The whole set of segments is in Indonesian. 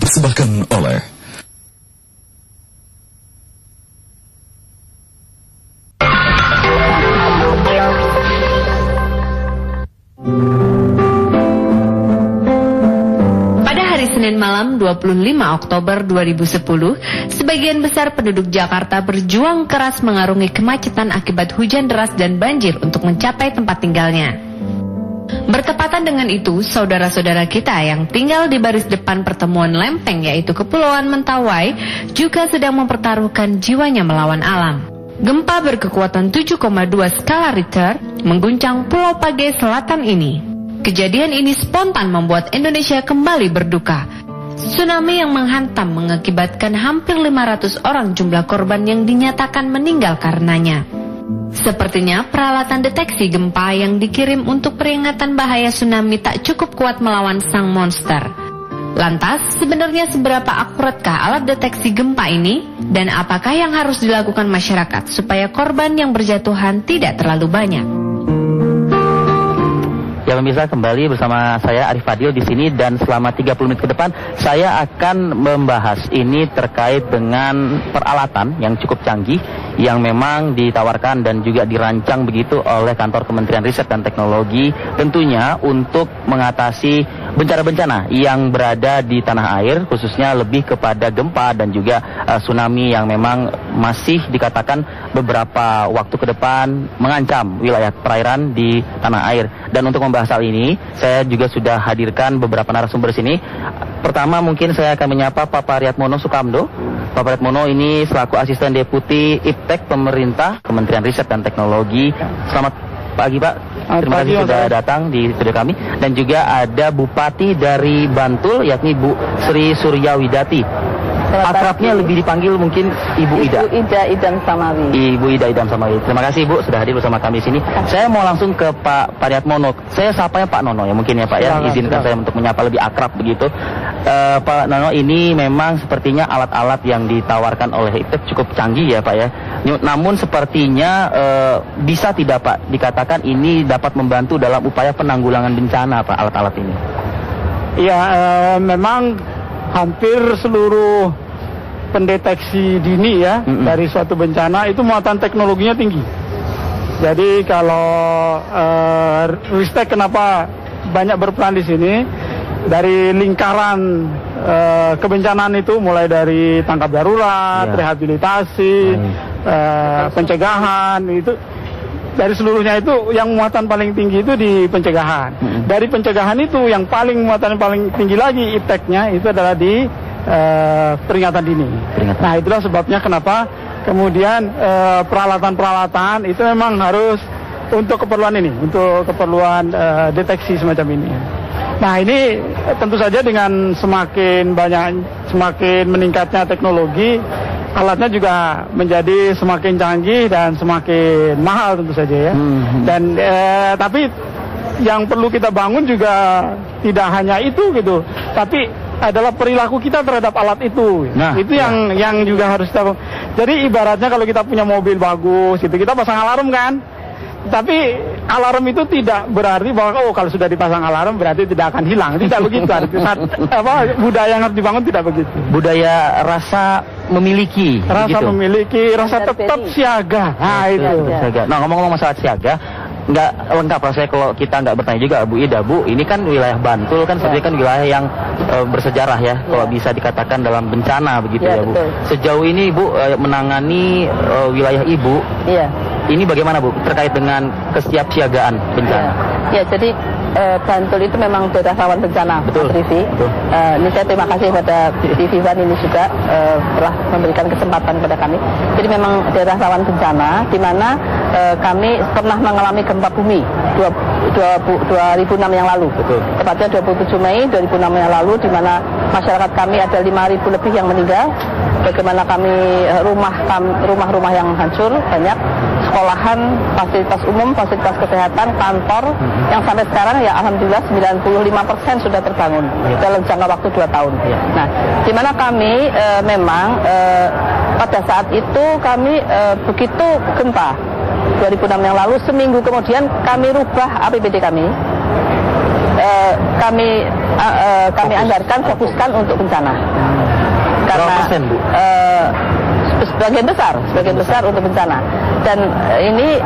dipersembahkan oleh Senin malam 25 Oktober 2010, sebagian besar penduduk Jakarta berjuang keras mengarungi kemacetan akibat hujan deras dan banjir untuk mencapai tempat tinggalnya. Bertepatan dengan itu, saudara-saudara kita yang tinggal di baris depan pertemuan lempeng yaitu Kepulauan Mentawai juga sedang mempertaruhkan jiwanya melawan alam. Gempa berkekuatan 7,2 skala Richter mengguncang Pulau Page Selatan ini. Kejadian ini spontan membuat Indonesia kembali berduka. Tsunami yang menghantam mengakibatkan hampir 500 orang jumlah korban yang dinyatakan meninggal karenanya. Sepertinya peralatan deteksi gempa yang dikirim untuk peringatan bahaya tsunami tak cukup kuat melawan sang monster. Lantas, sebenarnya seberapa akuratkah alat deteksi gempa ini? Dan apakah yang harus dilakukan masyarakat supaya korban yang berjatuhan tidak terlalu banyak? Ya pemirsa, kembali bersama saya Arif Fadil di sini dan selama 30 menit ke depan saya akan membahas ini terkait dengan peralatan yang cukup canggih yang memang ditawarkan dan juga dirancang begitu oleh kantor Kementerian Riset dan Teknologi tentunya untuk mengatasi bencana-bencana yang berada di tanah air, khususnya lebih kepada gempa dan juga tsunami yang memang masih dikatakan beberapa waktu ke depan mengancam wilayah perairan di tanah air. Dan untuk membahas hal ini, saya juga sudah hadirkan beberapa narasumber sini. Pertama mungkin saya akan menyapa Pak Pariatmono Sukamdo. Pak Pariatmono ini selaku Asisten Deputi Iptek Pemerintah Kementerian Riset dan Teknologi. Selamat pagi Pak. Terima kasih sudah datang di studio kami. Dan juga ada Bupati dari Bantul yakni Bu Sri Suryawidati. Akrabnya lebih dipanggil mungkin Ibu Ida. Ibu Ida Idam Samawi. Ibu Ida Idam Samawi. Terima kasih Ibu sudah hadir bersama kami di sini. Saya mau langsung ke Pak Pariatmono. Saya sapanya Pak Nono ya mungkin ya Pak ya. Izinkan saya untuk menyapa lebih akrab begitu. Pak Nono, ini memang sepertinya alat-alat yang ditawarkan oleh IPTEK cukup canggih ya Pak ya. Namun sepertinya bisa tidak Pak dikatakan ini dapat membantu dalam upaya penanggulangan bencana Pak alat-alat ini? Iya, memang hampir seluruh pendeteksi dini ya dari suatu bencana itu muatan teknologinya tinggi. Jadi kalau Ristek kenapa banyak berperan di sini dari lingkaran kebencanaan itu mulai dari tangkap darurat, rehabilitasi, pencegahan itu. Dari seluruhnya itu yang muatan paling tinggi itu di pencegahan. Dari pencegahan itu yang muatan paling tinggi lagi ipteknya itu adalah di peringatan dini. Nah itulah sebabnya kenapa kemudian peralatan-peralatan itu memang harus untuk keperluan ini, untuk keperluan deteksi semacam ini. Nah ini tentu saja dengan semakin meningkatnya teknologi, alatnya juga menjadi semakin canggih dan semakin mahal tentu saja ya. Dan tapi yang perlu kita bangun juga tidak hanya itu gitu, tapi adalah perilaku kita terhadap alat itu. Nah, itu yang juga harus kita. Jadi ibaratnya kalau kita punya mobil bagus gitu, kita pasang alarm kan. Tapi alarm itu tidak berarti bahwa kalau sudah dipasang alarm berarti tidak akan hilang. Tidak begitu. Budaya yang harus dibangun tidak begitu. Budaya rasa memiliki. Rasa tetap siaga. Nah itu. Siaga. Nah ngomong-ngomong masalah siaga, nggak lengkap rasanya kalau kita nggak bertanya juga Bu Ida. Bu, ini kan wilayah Bantul kan sebenarnya kan wilayah yang bersejarah ya, kalau bisa dikatakan dalam bencana begitu ya Bu. Betul. Sejauh ini Bu menangani wilayah Ibu. Iya. Ini bagaimana Bu terkait dengan kesiapsiagaan bencana? Ya, jadi Bantul itu memang daerah rawan bencana. Betul. Ini saya terima kasih pada Vivan ini juga telah memberikan kesempatan kepada kami. Jadi memang daerah rawan bencana, di mana kami pernah mengalami gempa bumi 2006 yang lalu. Betul. Tepatnya 27 Mei 2006 yang lalu, di mana masyarakat kami ada 5.000 lebih yang meninggal. Bagaimana kami rumah-rumah yang hancur banyak, sekolahan, fasilitas umum, fasilitas kesehatan, kantor yang sampai sekarang ya alhamdulillah 95% sudah terbangun dalam jangka waktu 2 tahun. Nah, di mana kami memang pada saat itu kami begitu gempa 2006 yang lalu, seminggu kemudian kami rubah APBD kami. kami anggarkan fokuskan untuk bencana. Karena berapa persen, Bu? Sebagian besar untuk bencana. Dan ini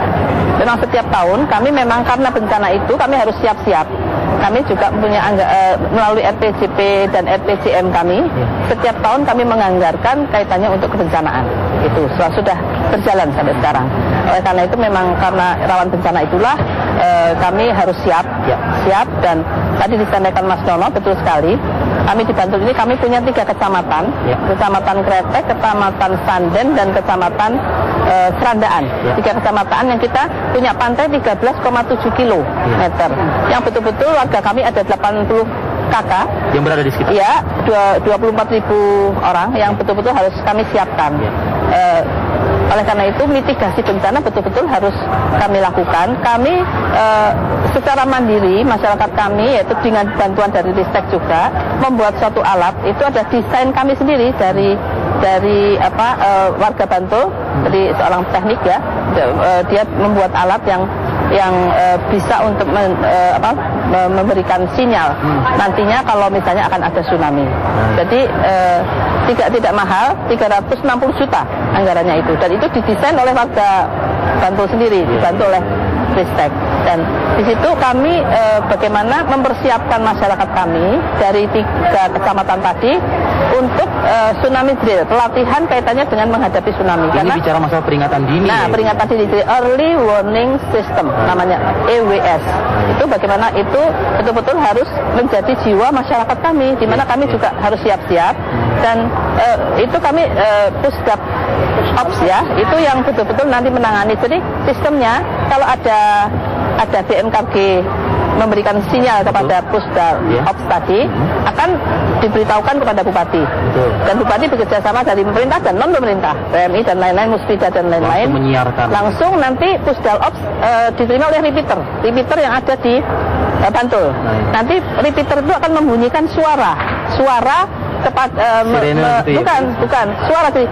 memang setiap tahun kami memang karena bencana itu kami harus siap-siap. Kami juga punya melalui RPJP dan RPJM kami, setiap tahun kami menganggarkan kaitannya untuk kebencanaan. Itu sudah berjalan sampai sekarang. Oleh karena itu memang karena rawan bencana itulah kami harus siap dan tadi disampaikan Mas Nono betul sekali. Kami di Bantul ini kami punya 3 kecamatan, Kecamatan Kretek, Kecamatan Sanden, dan Kecamatan Serandaan. 3 kecamatan yang kita punya pantai 13,7 kilometer. Yang betul-betul warga kami ada 80 KK yang berada di sekitar. Ya, 24.000 orang yang betul-betul harus kami siapkan. Oleh karena itu mitigasi bencana betul-betul harus kami lakukan. Kami secara mandiri masyarakat kami yaitu dengan bantuan dari Ristek juga membuat suatu alat. Itu ada desain kami sendiri dari warga Bantul, dari seorang teknik ya. Dia membuat alat yang bisa untuk memberikan sinyal nantinya kalau misalnya akan ada tsunami. Jadi tidak mahal, 360 juta anggarannya itu, dan itu didesain oleh warga Bantul sendiri, dibantu oleh Ristek. Dan di situ kami bagaimana mempersiapkan masyarakat kami dari 3 kecamatan tadi untuk tsunami drill, pelatihan kaitannya dengan menghadapi tsunami. Ini karena bicara masalah peringatan dini. Nah, peringatan dini, Early Warning System, namanya EWS. Itu bagaimana itu betul-betul harus menjadi jiwa masyarakat kami, di mana kami juga harus siap-siap. Dan itu kami Pusdap Ops ya, itu yang betul-betul nanti menangani. Jadi sistemnya kalau ada BMKG memberikan sinyal kepada Pusdap Ops tadi akan diberitahukan kepada Bupati. Dan Bupati bekerja sama dari pemerintah dan non pemerintah, PMI dan lain-lain, Muspida dan lain-lain. Langsung nanti Pusdap Ops diterima oleh repeater yang ada di Bantul. Nanti repeater itu akan membunyikan suara kepada bukan suara sih.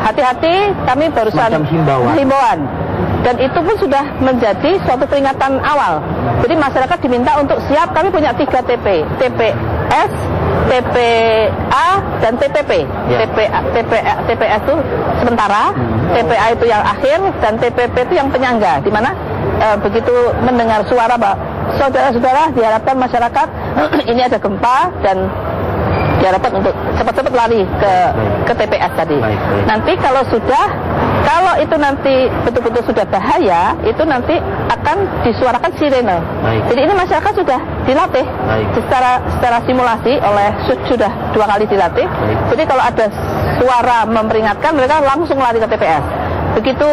Hati-hati, kami barusan himbauan. Dan itu pun sudah menjadi suatu peringatan awal. Jadi masyarakat diminta untuk siap. Kami punya 3 TP, TPS, TPA, dan TPP. TPS itu sementara, TPA itu yang akhir, dan TPP itu yang penyangga. Di mana begitu mendengar suara, saudara-saudara, diharapkan masyarakat ini ada gempa dan diharapkan untuk cepat-cepat lari ke TPS tadi. Nanti kalau itu nanti betul-betul sudah bahaya, itu nanti akan disuarakan sirene. Jadi ini masyarakat sudah dilatih secara simulasi sudah 2 kali dilatih. Jadi kalau ada suara memperingatkan, mereka langsung lari ke TPS. Begitu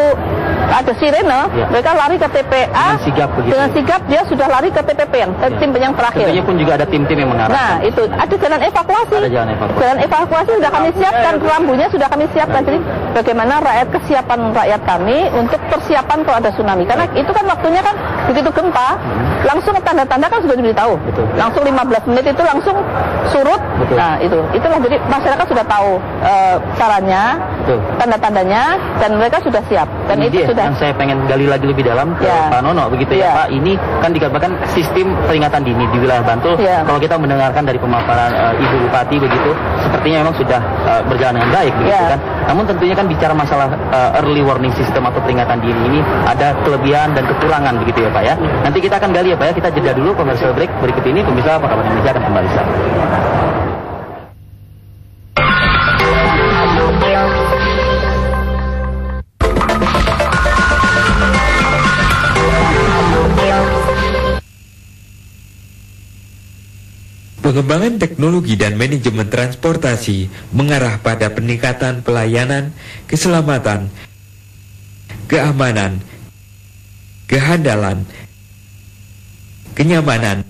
ada sirene, mereka lari ke TPA dengan sigap dia sudah lari ke TPP tim yang terakhir. Tentunya pun juga ada tim-tim yang mengarahkan. Nah, itu ada jalan evakuasi. Jalan evakuasi sudah kami siapkan, rambunya sudah kami siapkan. Jadi bagaimana kesiapan rakyat kami untuk persiapan kalau ada tsunami. Karena itu kan waktunya kan begitu gempa, langsung tanda-tanda kan sudah diberitahu. Langsung 15 menit itu langsung surut. Nah, itulah jadi masyarakat sudah tahu caranya, tanda-tandanya, dan mereka sudah siap. Dan itu sudah yang saya pengen gali lagi lebih dalam ke Pak Nono begitu ya Pak. Ini kan dikabarkan sistem peringatan dini di wilayah Bantul. Kalau kita mendengarkan dari pemaparan Ibu Bupati begitu, sepertinya memang sudah berjalan dengan baik begitu kan. Namun tentunya kan bicara masalah early warning system atau peringatan dini ini ada kelebihan dan kekurangan begitu ya Pak ya. Nanti kita akan gali ya Pak ya. Kita jeda dulu commercial break. Berikut ini pemirsa Pak Kabar Indonesia akan kembali saat. Pengembangan teknologi dan manajemen transportasi mengarah pada peningkatan pelayanan, keselamatan, keamanan, kehandalan, kenyamanan,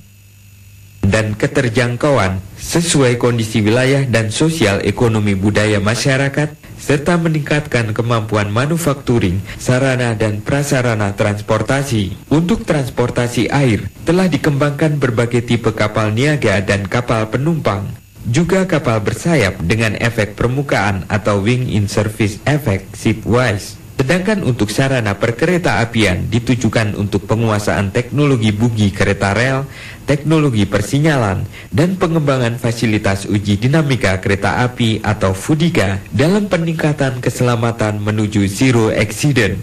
dan keterjangkauan sesuai kondisi wilayah dan sosial ekonomi budaya masyarakat, serta meningkatkan kemampuan manufakturing, sarana dan prasarana transportasi. Untuk transportasi air, telah dikembangkan berbagai tipe kapal niaga dan kapal penumpang, juga kapal bersayap dengan efek permukaan atau wing in service effect shipwise. Sedangkan untuk sarana perkereta apian ditujukan untuk penguasaan teknologi bugi kereta rel, teknologi persinyalan, dan pengembangan fasilitas uji dinamika kereta api atau FUDIKA dalam peningkatan keselamatan menuju zero accident.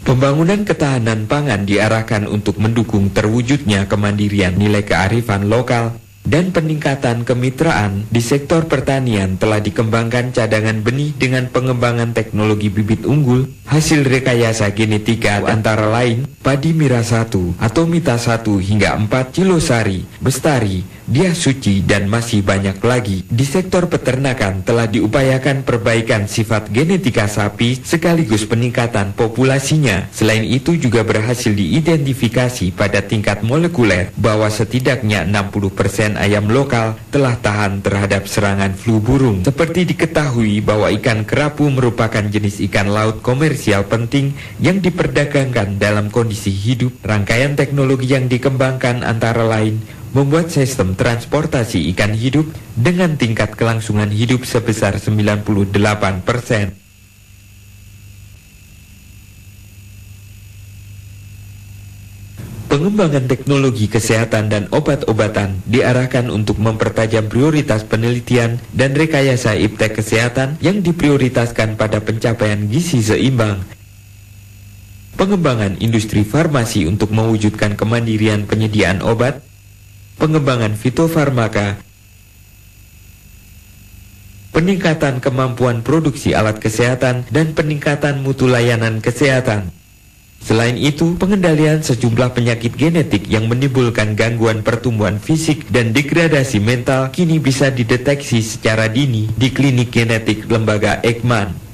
Pembangunan ketahanan pangan diarahkan untuk mendukung terwujudnya kemandirian nilai kearifan lokal dan peningkatan kemitraan di sektor pertanian. Telah dikembangkan cadangan benih dengan pengembangan teknologi bibit unggul hasil rekayasa genetika antara lain padi Mira 1 atau Mita 1 hingga 4 Kilosari, Bestari, Dia Suci, dan masih banyak lagi. Di sektor peternakan telah diupayakan perbaikan sifat genetika sapi sekaligus peningkatan populasinya. Selain itu juga berhasil diidentifikasi pada tingkat molekuler bahwa setidaknya 60% ayam lokal telah tahan terhadap serangan flu burung. Seperti diketahui bahwa ikan kerapu merupakan jenis ikan laut komersial penting yang diperdagangkan dalam kondisi hidup. Rangkaian teknologi yang dikembangkan antara lain membuat sistem transportasi ikan hidup dengan tingkat kelangsungan hidup sebesar 98%. Pengembangan teknologi kesehatan dan obat-obatan diarahkan untuk mempertajam prioritas penelitian dan rekayasa iptek kesehatan yang diprioritaskan pada pencapaian gizi seimbang. Pengembangan industri farmasi untuk mewujudkan kemandirian penyediaan obat, pengembangan fitofarmaka, peningkatan kemampuan produksi alat kesehatan, dan peningkatan mutu layanan kesehatan. Selain itu, pengendalian sejumlah penyakit genetik yang menimbulkan gangguan pertumbuhan fisik dan degradasi mental kini bisa dideteksi secara dini di klinik genetik lembaga Eijkman.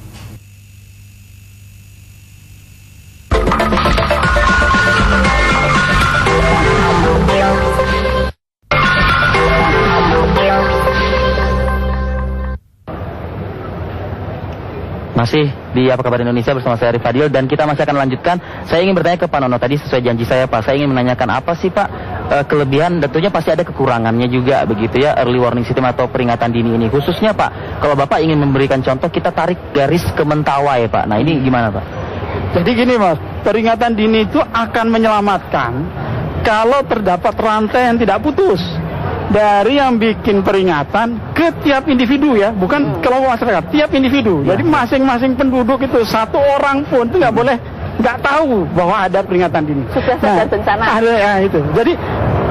Masih di Apa Kabar Indonesia bersama saya Arif Fadil, dan kita masih akan lanjutkan. Saya ingin bertanya ke Pak Nono tadi sesuai janji saya, Pak. Saya ingin menanyakan apa sih Pak kelebihan, tentunya pasti ada kekurangannya juga begitu ya, early warning system atau peringatan dini ini. Khususnya Pak, kalau Bapak ingin memberikan contoh, kita tarik garis ke Mentawai Pak. Nah ini gimana Pak? Jadi gini Mas, peringatan dini itu akan menyelamatkan kalau terdapat rantai yang tidak putus. Dari yang bikin peringatan ke tiap individu ya, bukan kelompok masyarakat, tiap individu. Jadi masing-masing penduduk itu, satu orang pun itu nggak boleh nggak tahu bahwa ada peringatan dini. Sudah sadar bencana. Ada ya itu. Jadi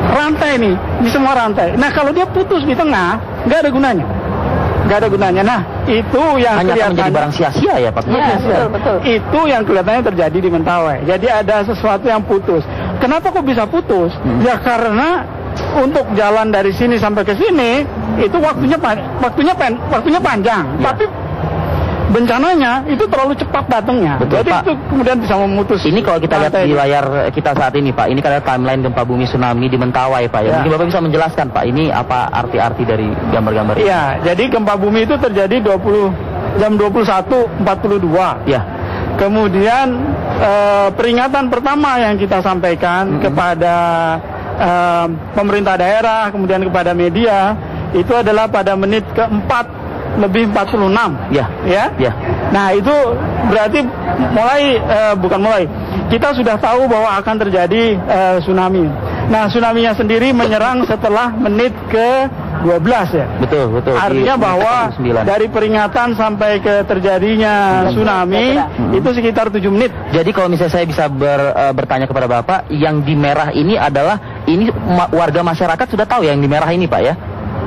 rantai ini di semua rantai. Nah kalau dia putus di tengah, nggak ada gunanya. Nggak ada gunanya. Nah itu yang hanya kelihatan menjadi barang sia-sia ya Pak. Ya, betul. Itu yang kelihatannya terjadi di Mentawai. Jadi ada sesuatu yang putus. Kenapa kok bisa putus? Ya karena untuk jalan dari sini sampai ke sini itu waktunya panjang, ya. Tapi bencananya itu terlalu cepat datangnya. Betul, jadi Pak. itu kemudian bisa memutus. Ini kalau kita lihat di layar kita saat ini Pak, ini kan ada timeline gempa bumi tsunami di Mentawai Pak. Ya. Mungkin Bapak bisa menjelaskan Pak, ini apa arti-arti dari gambar-gambar ini? Iya, jadi gempa bumi itu terjadi jam 21.42. Ya. Kemudian peringatan pertama yang kita sampaikan kepada pemerintah daerah, kemudian kepada media, itu adalah pada menit ke-4:46. Ya. Nah itu berarti kita sudah tahu bahwa akan terjadi tsunami. Nah tsunami-nya sendiri menyerang setelah menit ke-12 ya. Betul. Artinya bahwa dari peringatan sampai ke terjadinya tsunami itu sekitar 7 menit. Jadi kalau misalnya saya bisa bertanya kepada Bapak, yang di merah ini adalah, ini warga masyarakat sudah tahu ya yang di merah ini Pak ya?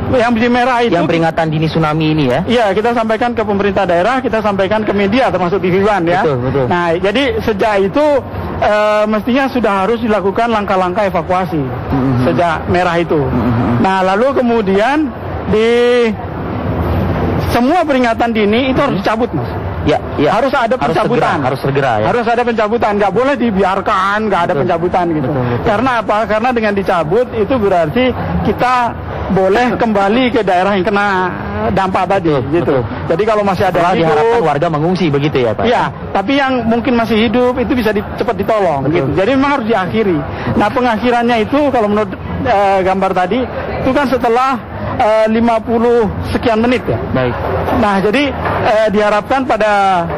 Yang di merah itu, yang peringatan dini tsunami ini ya? Iya, kita sampaikan ke pemerintah daerah, kita sampaikan ke media termasuk TV One ya. Betul. Nah, jadi sejak itu mestinya sudah harus dilakukan langkah-langkah evakuasi sejak merah itu. Nah, lalu kemudian di semua peringatan dini itu harus dicabut, Mas. Ya. Harus ada pencabutan. Harus segera ya. Harus ada pencabutan, nggak boleh dibiarkan, nggak ada pencabutan gitu. Betul. Karena apa? Karena dengan dicabut itu berarti kita boleh kembali ke daerah yang kena dampak tadi, gitu. Jadi kalau masih ada yang diharapkan warga mengungsi begitu ya Pak? Iya, tapi yang mungkin masih hidup itu bisa cepat ditolong, gitu. Jadi memang harus diakhiri. Nah pengakhirannya itu kalau menurut gambar tadi itu kan setelah 50 sekian menit ya. Baik. Nah jadi diharapkan pada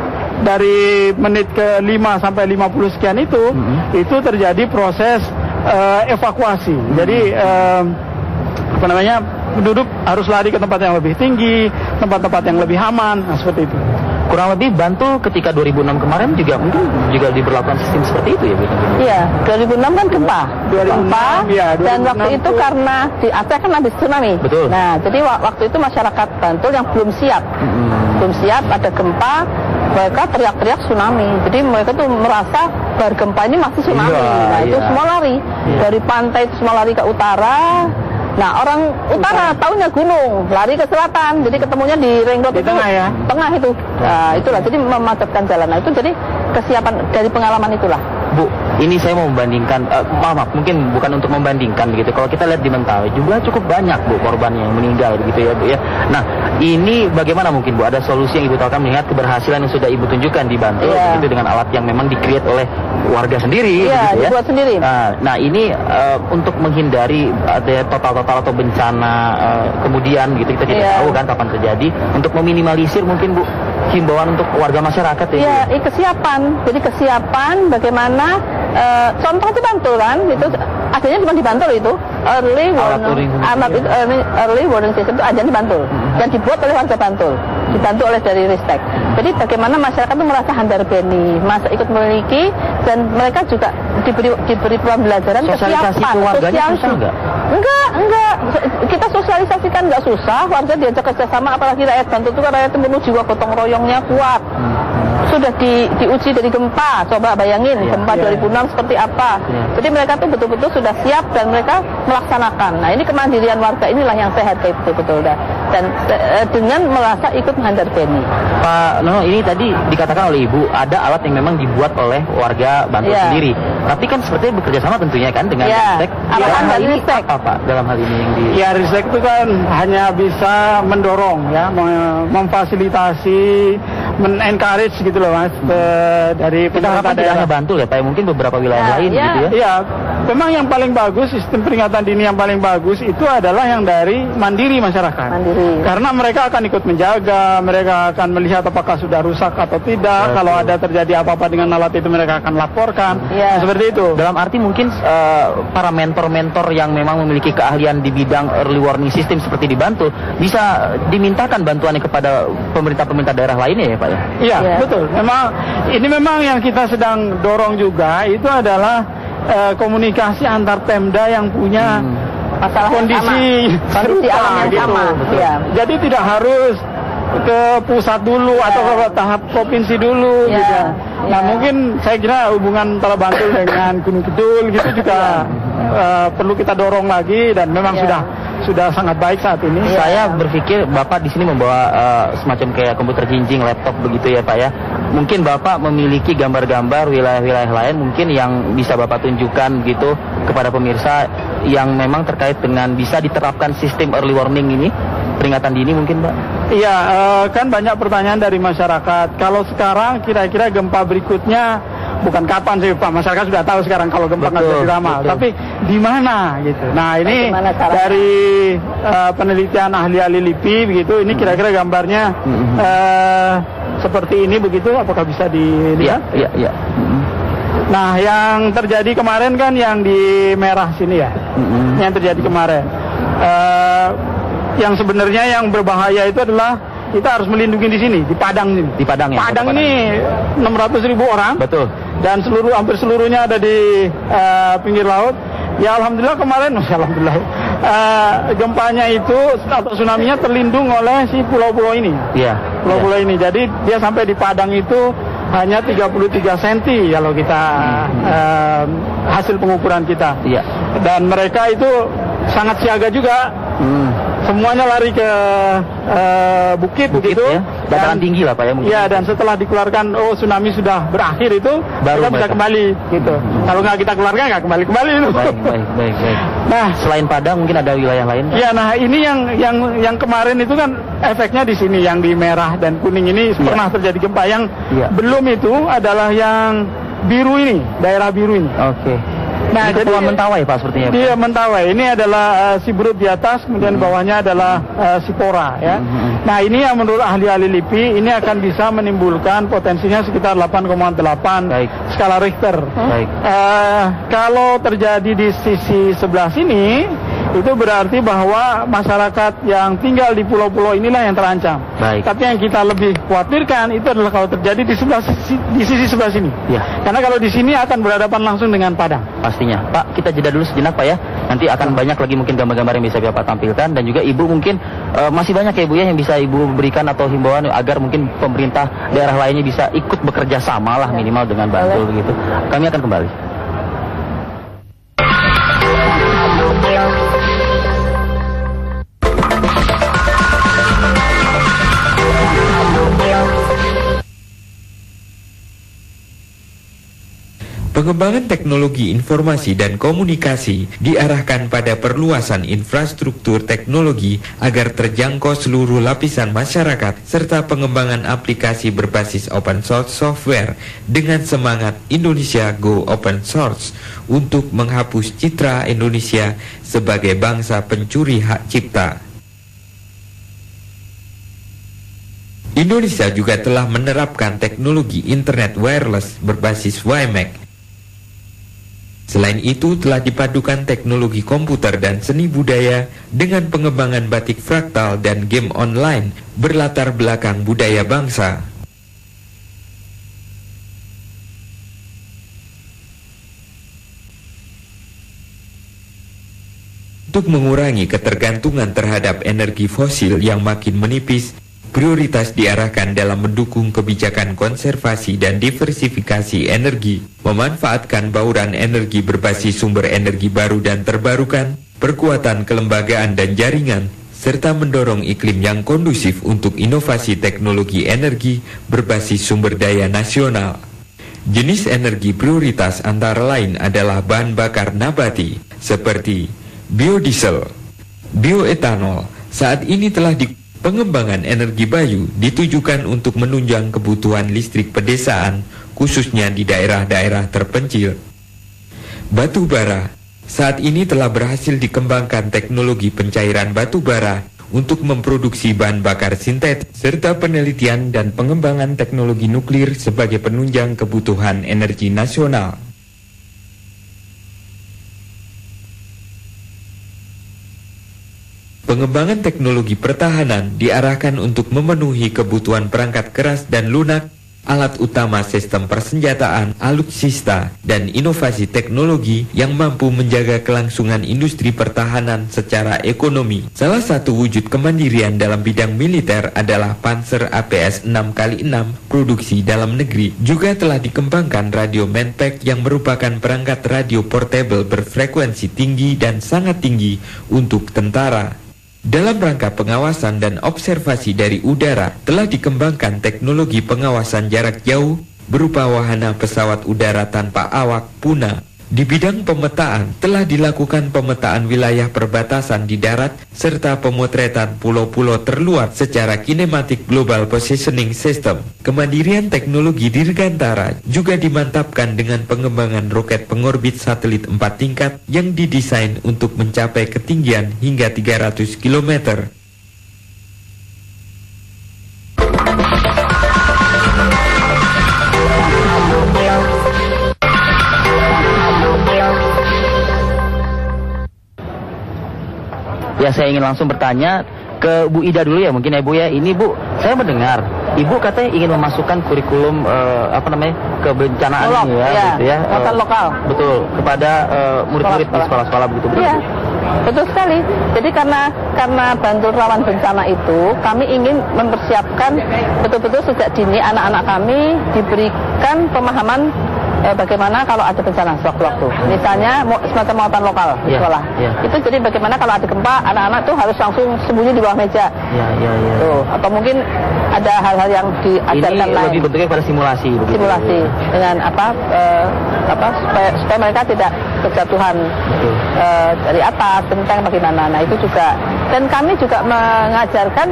dari menit ke 5 sampai 50 sekian itu terjadi proses evakuasi. Jadi penduduk harus lari ke tempat yang lebih tinggi, tempat-tempat yang lebih aman, seperti itu. Kurang lebih Bantul ketika 2006 kemarin juga diberlakukan sistem seperti itu ya Bu? Iya, 2006 kan gempa. 2006, ya, 2006 dan waktu itu karena di Aceh kan habis tsunami. Betul. Nah, jadi waktu itu masyarakat Bantul yang belum siap. Belum siap, ada gempa, mereka teriak-teriak tsunami. Jadi mereka tuh merasa bar gempa ini masih tsunami. Itu semua lari. Dari pantai itu semua lari ke utara. Nah, orang utara tahunya gunung, lari ke selatan, jadi ketemunya di ring road di itu, tengah ya? Tengah itu. Nah, itulah, jadi memacetkan jalan. Nah, itu jadi kesiapan dari pengalaman itulah. Bu, ini saya mau membandingkan, maaf, mungkin bukan untuk membandingkan begitu. Kalau kita lihat di Mentawai, jumlah cukup banyak Bu korbannya yang meninggal begitu ya Bu ya. Nah, ini bagaimana mungkin Bu, ada solusi yang Ibu tawarkan melihat keberhasilan yang sudah Ibu tunjukkan di Bantul begitu dengan alat yang memang di-create oleh warga sendiri Iya, begitu, dibuat sendiri. Nah, ini untuk menghindari ada total atau bencana kemudian gitu, kita tidak tahu kan kapan terjadi, untuk meminimalisir mungkin Bu himbauan untuk warga masyarakat ya. Iya, kesiapan. Jadi kesiapan bagaimana contoh itu Bantul kan, itu adanya cuma di Bantul itu early warning system itu adanya di Bantul dan dibuat oleh warga Bantul, dibantu oleh dari Ristek. Jadi bagaimana masyarakat itu merasa handar beni, masa ikut memiliki, dan mereka juga diberi pembelajaran sosialisasi kesiapan. ke warganya susah nggak? Enggak. Kita sosialisasikan nggak susah, warga diajak kerjasama, apalagi rakyat Bantul itu kan rakyat itu penuh jiwa gotong royongnya kuat. Sudah diuji dari gempa, coba bayangin gempa 2006 seperti apa. Jadi mereka tuh betul-betul sudah siap dan mereka melaksanakan. Nah, ini kemandirian warga inilah yang saya hargai betul-betul dan dengan merasa ikut menghandarbeni. Pak Nono, ini tadi dikatakan oleh Ibu ada alat yang memang dibuat oleh warga Bantul sendiri. Tapi kan sepertinya bekerja sama tentunya kan dengan Ristek. Dalam hal ini apa Pak dalam hal ini yang di? Ya, Ristek itu kan hanya bisa mendorong ya, memfasilitasi, men-encourage gitu loh Mas, dari pemerintah tidak hanya Bantul ya Pak, mungkin beberapa wilayah lain gitu ya. Iya, memang yang paling bagus, sistem peringatan dini yang paling bagus itu adalah yang dari mandiri masyarakat. Karena mereka akan ikut menjaga, mereka akan melihat apakah sudah rusak atau tidak. Kalau ada terjadi apa-apa dengan alat itu mereka akan laporkan. Nah, seperti itu. Dalam arti mungkin para mentor-mentor yang memang memiliki keahlian di bidang early warning system seperti di Bantul bisa dimintakan bantuannya kepada pemerintah-pemerintah daerah lainnya ya Pak ya? Iya, betul. Memang yang kita sedang dorong juga itu adalah komunikasi antar Pemda yang punya kondisi alam yang sama. Ya. Jadi tidak harus ke pusat dulu atau ke tahap provinsi dulu gitu. Nah, mungkin saya kira hubungan antara Bantul dengan Gunung Kidul gitu juga perlu kita dorong lagi, dan memang sudah sangat baik saat ini. Saya berpikir Bapak di sini membawa semacam kayak komputer jinjing, laptop begitu ya Pak ya. Mungkin Bapak memiliki gambar-gambar wilayah-wilayah lain mungkin yang bisa Bapak tunjukkan gitu kepada pemirsa yang memang terkait dengan bisa diterapkan sistem early warning ini, peringatan dini mungkin Pak? Iya, kan banyak pertanyaan dari masyarakat. Kalau sekarang kira-kira gempa berikutnya bukan kapan sih Pak, masyarakat sudah tahu sekarang kalau gempa nggak bisa diramal, tapi di mana gitu. Nah, ini dari penelitian ahli-ahli LIPI begitu, ini kira-kira gambarnya seperti ini begitu, apakah bisa dilihat? Iya. Nah, yang terjadi kemarin kan yang di merah sini ya, yang terjadi kemarin. Yang sebenarnya yang berbahaya itu adalah kita harus melindungi di sini, di Padang ini. Di Padang ya? Padang ini 600.000 orang. Betul. Dan hampir seluruhnya ada di pinggir laut. Ya alhamdulillah kemarin, alhamdulillah gempanya itu atau tsunami-nya terlindung oleh si pulau-pulau ini. Iya. Pulau-pulau ini. Jadi dia sampai di Padang itu hanya 33 cm kalau kita hasil pengukuran kita. Iya. Dan mereka itu sangat siaga juga. Semuanya lari ke bukit begitu ya? Dataran tinggi lah Pak ya mungkin. Iya, dan setelah dikeluarkan tsunami sudah berakhir itu baru kita bisa kembali gitu. Kalau nggak kita keluarkan nggak kembali itu. Baik. Nah, selain Padang mungkin ada wilayah lain? Iya, nah ini yang kemarin itu kan efeknya di sini, yang di merah dan kuning ini pernah terjadi gempa. Yang belum itu adalah yang biru ini, daerah biru ini. Oke. Nah, ini ketua Mentawai Pak sepertinya. Iya, Mentawai. Ini adalah si Brut di atas, kemudian bawahnya adalah si Pora ya. Nah, ini yang menurut ahli-ahli LIPI ini akan bisa menimbulkan potensinya sekitar 8,8 skala Richter. Kalau terjadi di sisi sebelah sini, itu berarti bahwa masyarakat yang tinggal di pulau-pulau inilah yang terancam. Tapi yang kita lebih khawatirkan itu adalah kalau terjadi di sisi sebelah sini. Ya. Karena kalau di sini akan berhadapan langsung dengan Padang. Pastinya. Pak, kita jeda dulu sejenak Pak ya. Nanti akan banyak lagi mungkin gambar-gambar yang bisa Bapak tampilkan, dan juga Ibu mungkin masih banyak ya Ibu ya yang bisa Ibu berikan atau himbauan agar mungkin pemerintah daerah lainnya bisa ikut bekerja sama lah minimal dengan Bantul begitu. Kami akan kembali. Pengembangan teknologi informasi dan komunikasi diarahkan pada perluasan infrastruktur teknologi agar terjangkau seluruh lapisan masyarakat, serta pengembangan aplikasi berbasis open source software dengan semangat Indonesia Go Open Source untuk menghapus citra Indonesia sebagai bangsa pencuri hak cipta. Indonesia juga telah menerapkan teknologi internet wireless berbasis WiMAX. Selain itu, telah dipadukan teknologi komputer dan seni budaya dengan pengembangan batik fraktal dan game online berlatar belakang budaya bangsa. Untuk mengurangi ketergantungan terhadap energi fosil yang makin menipis, prioritas diarahkan dalam mendukung kebijakan konservasi dan diversifikasi energi, memanfaatkan bauran energi berbasis sumber energi baru dan terbarukan, perkuatan kelembagaan dan jaringan, serta mendorong iklim yang kondusif untuk inovasi teknologi energi berbasis sumber daya nasional. Jenis energi prioritas antara lain adalah bahan bakar nabati, seperti biodiesel, bioetanol. Saat ini telah pengembangan energi bayu ditujukan untuk menunjang kebutuhan listrik pedesaan, khususnya di daerah-daerah terpencil. Batu bara, saat ini telah berhasil dikembangkan teknologi pencairan batu bara untuk memproduksi bahan bakar sintetis, serta penelitian dan pengembangan teknologi nuklir sebagai penunjang kebutuhan energi nasional. Pengembangan teknologi pertahanan diarahkan untuk memenuhi kebutuhan perangkat keras dan lunak, alat utama sistem persenjataan, alutsista, dan inovasi teknologi yang mampu menjaga kelangsungan industri pertahanan secara ekonomi. Salah satu wujud kemandirian dalam bidang militer adalah Panzer APS 6x6 produksi dalam negeri. Juga telah dikembangkan radio Manpack yang merupakan perangkat radio portable berfrekuensi tinggi dan sangat tinggi untuk tentara. Dalam rangka pengawasan dan observasi dari udara, telah dikembangkan teknologi pengawasan jarak jauh berupa wahana pesawat udara tanpa awak Puna. Di bidang pemetaan, telah dilakukan pemetaan wilayah perbatasan di darat serta pemotretan pulau-pulau terluar secara kinematik global positioning system. Kemandirian teknologi dirgantara juga dimantapkan dengan pengembangan roket pengorbit satelit 4 tingkat yang didesain untuk mencapai ketinggian hingga 300 km. Ya, saya ingin langsung bertanya ke Bu Ida dulu ya, mungkin ya Bu ya. Ini Bu, saya mendengar Ibu katanya ingin memasukkan kurikulum kebencanaan ini ya, gitu ya. Lokal. Betul, kepada murid-murid di sekolah-sekolah begitu. Iya, betul sekali. Jadi karena Bantul rawan bencana itu, kami ingin mempersiapkan betul-betul sejak dini anak-anak kami diberikan pemahaman bagaimana kalau ada bencana sewaktu-waktu. Misalnya semacam muatan lokal di sekolah. Itu jadi bagaimana kalau ada gempa, anak-anak tuh harus langsung sembunyi di bawah meja. Tuh, atau mungkin ada hal-hal yang diajarkan lain. Ini lebih bentuknya pada simulasi. Simulasi dengan supaya mereka tidak kejatuhan dari atas, genteng bagaimana. Nah itu juga. Dan kami juga mengajarkan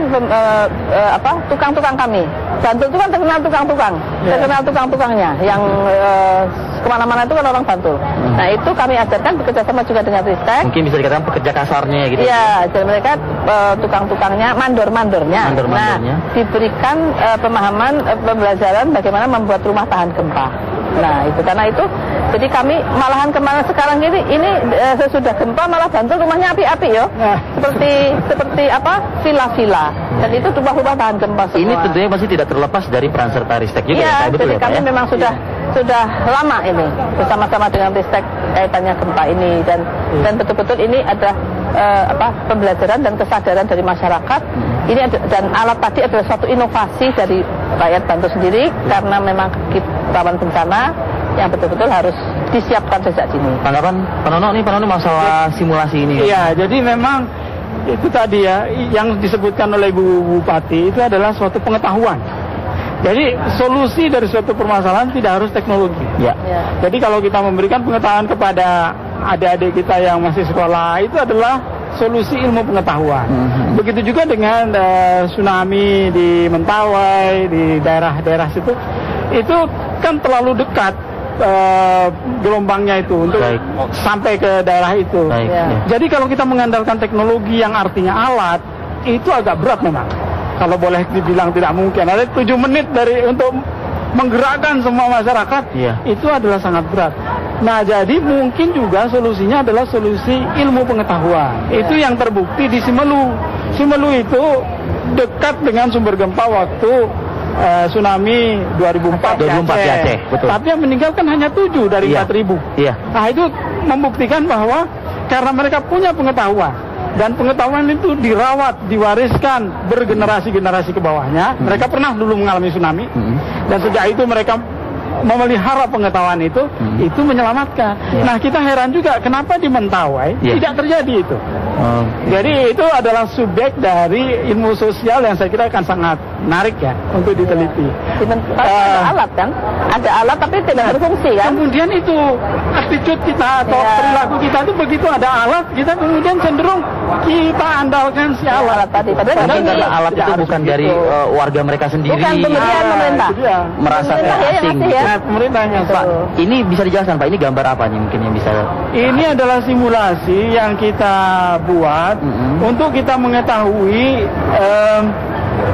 tukang-tukang kami Bantul itu kan terkenal tukang-tukang, terkenal tukang-tukangnya yang kemana-mana itu kan orang Bantul. Nah itu kami ajarkan bekerjasama juga dengan Ristek. Mungkin bisa dikatakan pekerja kasarnya gitu. Iya, jadi mereka tukang-tukangnya, mandor-mandornya. Nah diberikan pemahaman, pembelajaran bagaimana membuat rumah tahan gempa. Nah itu karena itu, jadi kami malahan kemana sekarang ini sesudah gempa malah Bantul rumahnya api-api ya, seperti apa villa-villa. Dan itu rumah-rumah tahan gempa semua. Ini tentunya masih tidak terlepas dari peran serta Ristek juga. Iya, ya, betul jadi ya, kami Pak, ya? memang sudah lama ini bersama-sama dengan Ristek kaitannya gempa ini dan betul-betul ini adalah pembelajaran dan kesadaran dari masyarakat. Ini dan alat tadi adalah suatu inovasi dari rakyat Bantul sendiri karena memang rawan bencana yang betul-betul harus disiapkan sejak dini. Tanggapan Pak Nono masalah simulasi ini. Iya, jadi memang itu tadi ya yang disebutkan oleh Bu Bupati itu adalah suatu pengetahuan. Jadi solusi dari suatu permasalahan tidak harus teknologi. Ya. Jadi kalau kita memberikan pengetahuan kepada adik-adik kita yang masih sekolah itu adalah solusi ilmu pengetahuan. Begitu juga dengan tsunami di Mentawai, di daerah-daerah situ, itu kan terlalu dekat gelombangnya itu untuk sampai ke daerah itu. Jadi kalau kita mengandalkan teknologi yang artinya alat, itu agak berat memang. Kalau boleh dibilang tidak mungkin. Ada 7 menit untuk menggerakkan semua masyarakat, itu adalah sangat berat. Nah, jadi mungkin juga solusinya adalah solusi ilmu pengetahuan. Itu yang terbukti di Simelu. Simelu itu dekat dengan sumber gempa waktu tsunami 2004 di Aceh. Betul. Tapi yang meninggal kan hanya 7 dari 4.000. Nah, itu membuktikan bahwa karena mereka punya pengetahuan dan pengetahuan itu dirawat, diwariskan bergenerasi-generasi ke bawahnya. Mereka pernah dulu mengalami tsunami dan sejak itu mereka memelihara pengetahuan itu menyelamatkan. Nah, kita heran juga kenapa di Mentawai tidak terjadi itu. Jadi itu adalah subjek dari ilmu sosial yang saya kira akan sangat menarik ya untuk diteliti. Ada alat kan? Ada alat tapi tidak berfungsi kan? Kemudian itu attitude kita atau perilaku kita itu begitu ada alat, kita kemudian cenderung kita andalkan si alat tadi. Mungkin karena alat itu bukan dari warga mereka sendiri. Bukan pemberian pemerintah. Merasa kayak asing. Pemerintahnya. Pak, ini bisa dijelaskan Pak, ini gambar apa nih mungkin yang bisa? Ini adalah simulasi yang kita buat untuk kita mengetahui,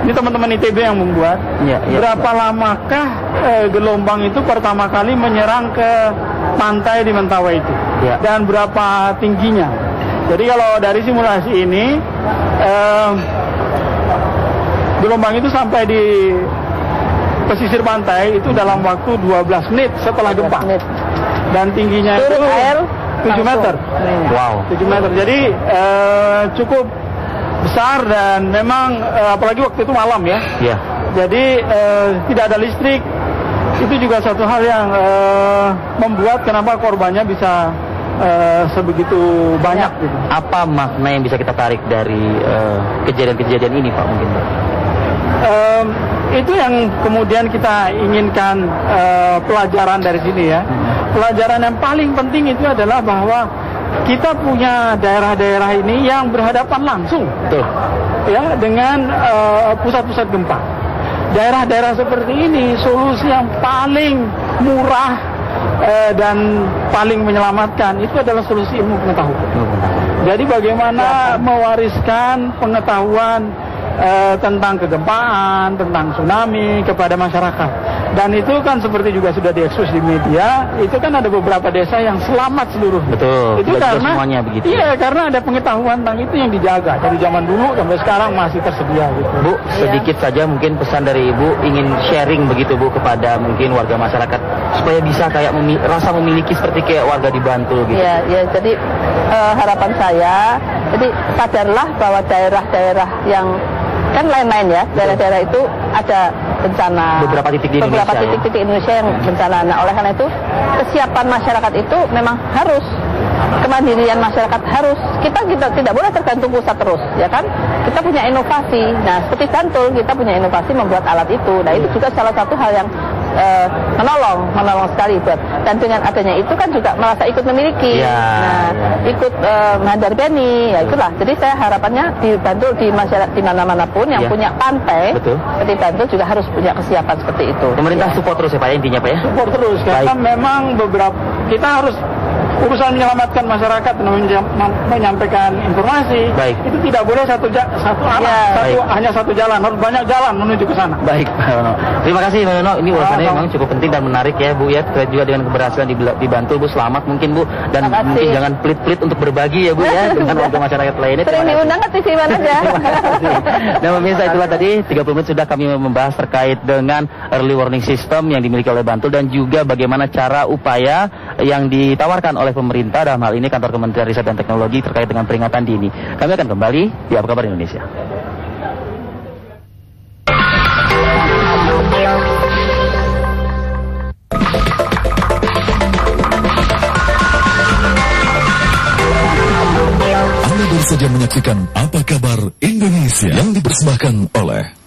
ini teman-teman ITB yang membuat, berapa lamakah gelombang itu pertama kali menyerang ke pantai di Mentawai itu, dan berapa tingginya. Jadi kalau dari simulasi ini, gelombang itu sampai di pesisir pantai itu dalam waktu 12 menit setelah gempa. Dan tingginya itu 7 meter. Wow. 7 meter. Jadi cukup besar dan memang apalagi waktu itu malam ya. Jadi tidak ada listrik. Itu juga satu hal yang membuat kenapa korbannya bisa sebegitu banyak gitu. Apa makna yang bisa kita tarik dari kejadian-kejadian ini Pak mungkin Pak? Itu yang kemudian kita inginkan pelajaran dari sini ya. Pelajaran yang paling penting itu adalah bahwa kita punya daerah-daerah ini yang berhadapan langsung ya dengan pusat-pusat gempa. Daerah-daerah seperti ini solusi yang paling murah dan paling menyelamatkan itu adalah solusi ilmu pengetahuan. Jadi bagaimana mewariskan pengetahuan tentang kegempaan, tentang tsunami kepada masyarakat. Dan itu kan seperti juga sudah diekspos di media, itu kan ada beberapa desa yang selamat seluruhnya. Betul. Itu karena semuanya begitu. Iya, karena ada pengetahuan tentang itu yang dijaga dari zaman dulu sampai sekarang masih tersedia gitu. Bu, sedikit saja mungkin pesan dari Ibu ingin sharing begitu Bu kepada mungkin warga masyarakat supaya bisa kayak rasa memiliki seperti kayak warga di Bantul gitu. Iya, jadi harapan saya, jadi sadarlah bahwa daerah-daerah yang kan lain-lain ya, daerah-daerah itu ada bencana. Beberapa titik di Indonesia. Beberapa titik-titik Indonesia yang bencana. Nah, oleh karena itu kesiapan masyarakat itu memang harus, kemandirian masyarakat harus. Kita tidak boleh tergantung pusat terus, ya kan? Kita punya inovasi. Nah, seperti Bantul, kita punya inovasi membuat alat itu. Nah, itu juga salah satu hal yang menolong sekali buat. Dan dengan adanya itu kan juga merasa ikut memiliki, ikut menghargai, ya itulah. Jadi saya harapannya di Bantul, di masyarakat di mana-mana pun yang punya pantai, seperti Bantul juga harus punya kesiapan seperti itu. Pemerintah support terus ya Pak, intinya Pak ya? Support terus, karena memang kita harus urusan menyelamatkan masyarakat, menyampaikan informasi, itu tidak boleh satu arah, hanya satu jalan, harus banyak jalan menuju ke sana. Baik, Pak Yono. Terima kasih Pak Yono. Ini ulasannya memang cukup penting dan menarik ya Bu ya, terkait juga dengan keberhasilan di Bantul Bu. Selamat mungkin Bu, dan mungkin jangan pelit-pelit untuk berbagi ya Bu ya dengan warga masyarakat lainnya. Sering diundang ke TV mana aja. Nah pemirsa, itulah tadi 30 menit sudah kami membahas terkait dengan early warning system yang dimiliki oleh Bantul dan juga bagaimana cara upaya yang ditawarkan oleh pemerintah, dalam hal ini kantor Kementerian Riset dan Teknologi terkait dengan peringatan dini. Kami akan kembali di Apa Kabar Indonesia. Anda baru saja menyaksikan Apa Kabar Indonesia yang dipersembahkan oleh